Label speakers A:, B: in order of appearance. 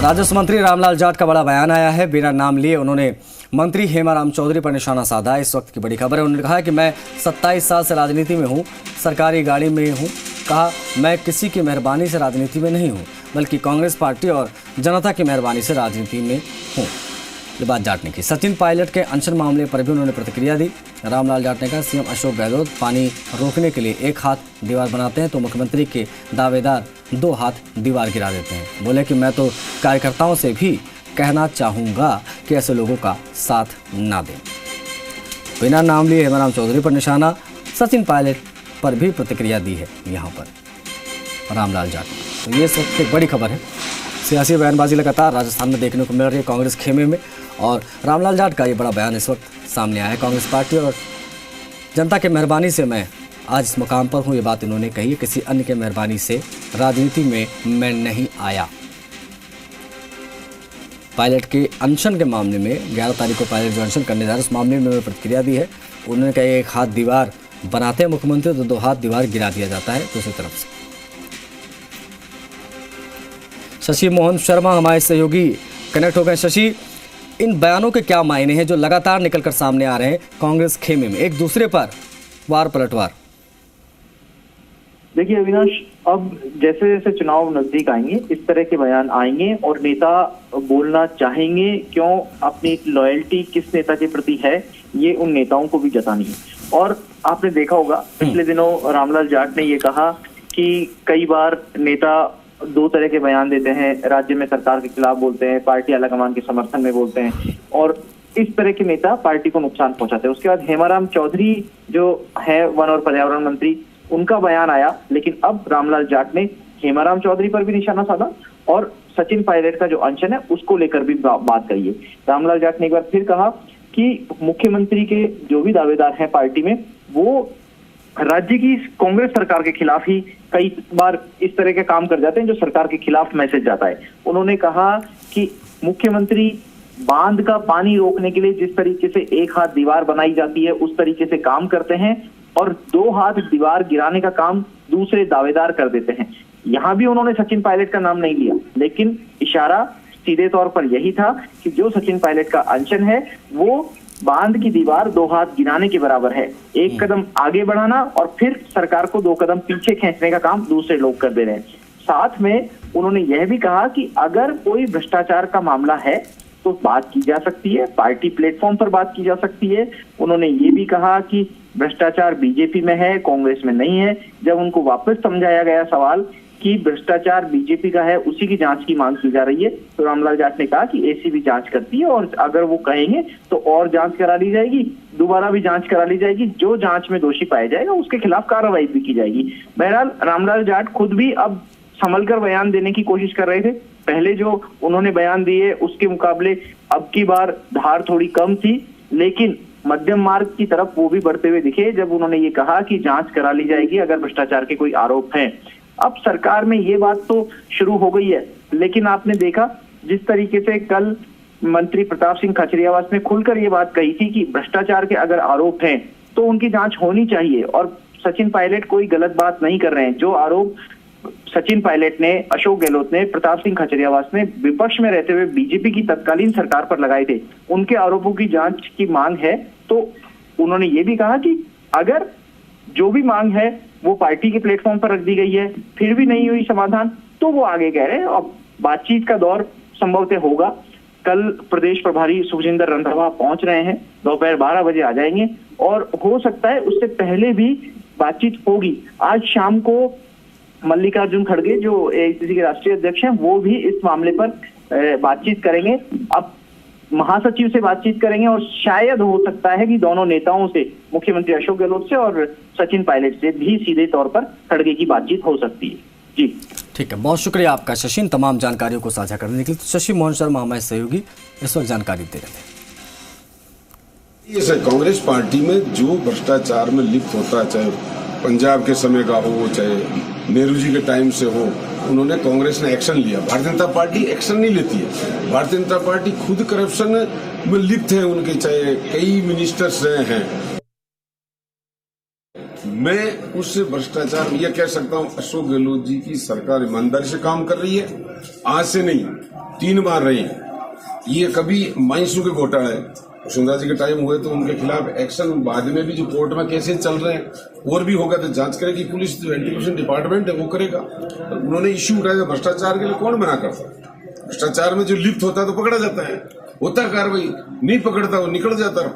A: राजस्व मंत्री रामलाल जाट का बड़ा बयान आया है। बिना नाम लिए उन्होंने मंत्री हेमाराम चौधरी पर निशाना साधा। इस वक्त की बड़ी खबर है। उन्होंने कहा कि मैं 27 साल से राजनीति में हूं, सरकारी गाड़ी में हूं। कहा मैं किसी की मेहरबानी से राजनीति में नहीं हूं, बल्कि कांग्रेस पार्टी और जनता की मेहरबानी से राजनीति में हूं। ये बात जाट ने की। सचिन पायलट के अनशन मामले पर भी उन्होंने प्रतिक्रिया दी। रामलाल जाट ने कहा सीएम अशोक गहलोत पानी रोकने के लिए एक हाथ दीवार बनाते हैं तो मुख्यमंत्री के दावेदार 2 हाथ दीवार गिरा देते हैं। बोले कि मैं तो कार्यकर्ताओं से भी कहना चाहूँगा कि ऐसे लोगों का साथ ना दें। बिना नाम लिए हेमाराम चौधरी पर निशाना। सचिन पायलट पर भी प्रतिक्रिया दी है यहाँ पर रामलाल जाट। तो ये सब एक बड़ी खबर है। सियासी बयानबाजी लगातार राजस्थान में देखने को मिल रही है कांग्रेस खेमे में, और रामलाल जाट का ये बड़ा बयान इस वक्त सामने आया है। कांग्रेस पार्टी और जनता के मेहरबानी से मैं आज इस मुकाम पर हूँ, ये बात इन्होंने कही है। किसी अन्य के मेहरबानी से राजनीति में मैं नहीं आया। पायलट के अनशन के मामले में 11 तारीख को पायलट जो अनशन करने जा रहे हैं उस मामले में उन्होंने प्रतिक्रिया दी है। उन्होंने कहा एक हाथ दीवार बनाते हैं मुख्यमंत्री तो 2 हाथ दीवार गिरा दिया जाता है दूसरी तरफ से। शशि मोहन शर्मा हमारे सहयोगी कनेक्ट हो गए। शशि, इन बयानों के क्या मायने हैं जो लगातार निकलकर सामने आ रहे हैं कांग्रेस खेमे में, एक दूसरे पर वार पलटवार?
B: देखिए अविनाश, अब जैसे जैसे चुनाव नजदीक आएंगे इस तरह के बयान आएंगे और नेता बोलना चाहेंगे क्यों, अपनी लॉयल्टी किस नेता के प्रति है ये उन नेताओं को भी जतानी है। और आपने देखा होगा पिछले दिनों रामलाल जाट ने ये कहा कि कई बार नेता 2 तरह के बयान देते हैं, राज्य में सरकार के खिलाफ बोलते हैं, पार्टी आलाकमान के समर्थन में बोलते हैं, और इस तरह के नेता पार्टी को नुकसान पहुंचाते हैं। उसके बाद हेमाराम चौधरी जो है वन और पर्यावरण मंत्री, उनका बयान आया, लेकिन अब रामलाल जाट ने हेमाराम चौधरी पर भी निशाना साधा और सचिन पायलट का जो अनशन है उसको लेकर भी बात कही है। रामलाल जाट ने एक बार फिर कहा कि मुख्यमंत्री के जो भी दावेदार हैं पार्टी में, वो राज्य की कांग्रेस सरकार के खिलाफ ही कई बार इस तरह के काम कर जाते हैं जो सरकार के खिलाफ मैसेज जाता है। उन्होंने कहा कि मुख्यमंत्री बांध का पानी रोकने के लिए जिस तरीके से एक हाथ दीवार बनाई जाती है उस तरीके से काम करते हैं और 2 हाथ दीवार गिराने का काम दूसरे दावेदार कर देते हैं। यहां भी उन्होंने सचिन पायलट का नाम नहीं लिया, लेकिन इशारा सीधे तौर पर यही था कि जो सचिन पायलट का अनशन है वो बांध की दीवार 2 हाथ गिराने के बराबर है। एक कदम आगे बढ़ाना और फिर सरकार को 2 कदम पीछे खींचने का काम दूसरे लोग कर दे रहे हैं। साथ में उन्होंने यह भी कहा कि अगर कोई भ्रष्टाचार का मामला है तो बात की जा सकती है, पार्टी प्लेटफॉर्म पर बात की जा सकती है। उन्होंने ये भी कहा कि भ्रष्टाचार बीजेपी में है, कांग्रेस में नहीं है। जब उनको वापस समझाया गया सवाल कि भ्रष्टाचार बीजेपी का है, उसी की जांच की मांग की जा रही है, तो रामलाल जाट ने कहा कि एसीबी जांच करती है और अगर वो कहेंगे तो और जांच करा ली जाएगी, दोबारा भी जांच करा ली जाएगी। जो जांच में दोषी पाया जाएगा उसके खिलाफ कार्रवाई भी की जाएगी। बहरहाल रामलाल जाट खुद भी अब संभलकर बयान देने की कोशिश कर रहे थे। पहले जो उन्होंने बयान दिए उसके मुकाबले अब की बार धार थोड़ी कम थी, लेकिन मध्यम मार्ग की तरफ वो भी बढ़ते हुए दिखे जब उन्होंने ये कहा कि जांच करा ली जाएगी अगर भ्रष्टाचार के कोई आरोप हैं। अब सरकार में ये बात तो शुरू हो गई है, लेकिन आपने देखा जिस तरीके से कल मंत्री प्रताप सिंह खाचरियावास ने खुलकर ये बात कही थी कि भ्रष्टाचार के अगर आरोप हैं तो उनकी जांच होनी चाहिए, और सचिन पायलट कोई गलत बात नहीं कर रहे हैं। जो आरोप सचिन पायलट ने, अशोक गहलोत ने, प्रताप सिंह खाचरियावास ने विपक्ष में रहते हुए बीजेपी की तत्कालीन सरकार पर लगाए थे, उनके आरोपों की जांच की मांग है। तो उन्होंने ये भी कहा कि अगर जो भी मांग है वो पार्टी के प्लेटफॉर्म पर रख दी गई है, फिर भी नहीं हुई समाधान, तो वो आगे कह रहे हैं अब बातचीत का दौर संभवतः होगा। कल प्रदेश प्रभारी सुखजिंदर रंधावा पहुंच रहे हैं, दोपहर 12 बजे आ जाएंगे और हो सकता है उससे पहले भी बातचीत होगी। आज शाम को मल्लिकार्जुन खड़गे जो एआईसीसी के राष्ट्रीय अध्यक्ष हैं वो भी इस मामले पर बातचीत करेंगे। अब महासचिव से बातचीत करेंगे और शायद हो सकता है कि दोनों नेताओं से, मुख्यमंत्री अशोक गहलोत से और सचिन पायलट से भी सीधे तौर पर खड़गे की बातचीत हो सकती है। जी
A: ठीक है, बहुत शुक्रिया आपका शशि, इन तमाम जानकारियों को साझा करने के लिए। तो शशि मोहन शर्मा हमारे सहयोगी इस वक्त जानकारी दे रहे थे।
C: ये सर कांग्रेस पार्टी में जो भ्रष्टाचार में लिप्त होता है, चाहे पंजाब के समय का हो चाहे नेहरू जी के टाइम से हो, उन्होंने कांग्रेस ने एक्शन लिया। भारतीय जनता पार्टी एक्शन नहीं लेती है। भारतीय जनता पार्टी खुद करप्शन में लिप्त है, उनके चाहे कई मिनिस्टर्स रहे हैं। मैं उससे भ्रष्टाचार यह कह सकता हूं, अशोक गहलोत जी की सरकार ईमानदारी से काम कर रही है, आज से नहीं 3 बार रही। ये कभी माइंसू के घोटाले वसुंधरा जी के टाइम हुए तो उनके खिलाफ एक्शन, बाद में भी जो कोर्ट में केसेस चल रहे हैं और भी होगा तो जांच करेगी पुलिस, जो एंटीकरप्शन डिपार्टमेंट है वो करेगा। तो उन्होंने इश्यू उठाया, भ्रष्टाचार के लिए कौन मना करता है? भ्रष्टाचार में जो लिप्त होता है तो पकड़ा जाता है, होता कार्रवाई, नहीं पकड़ता वो निकल जाता है।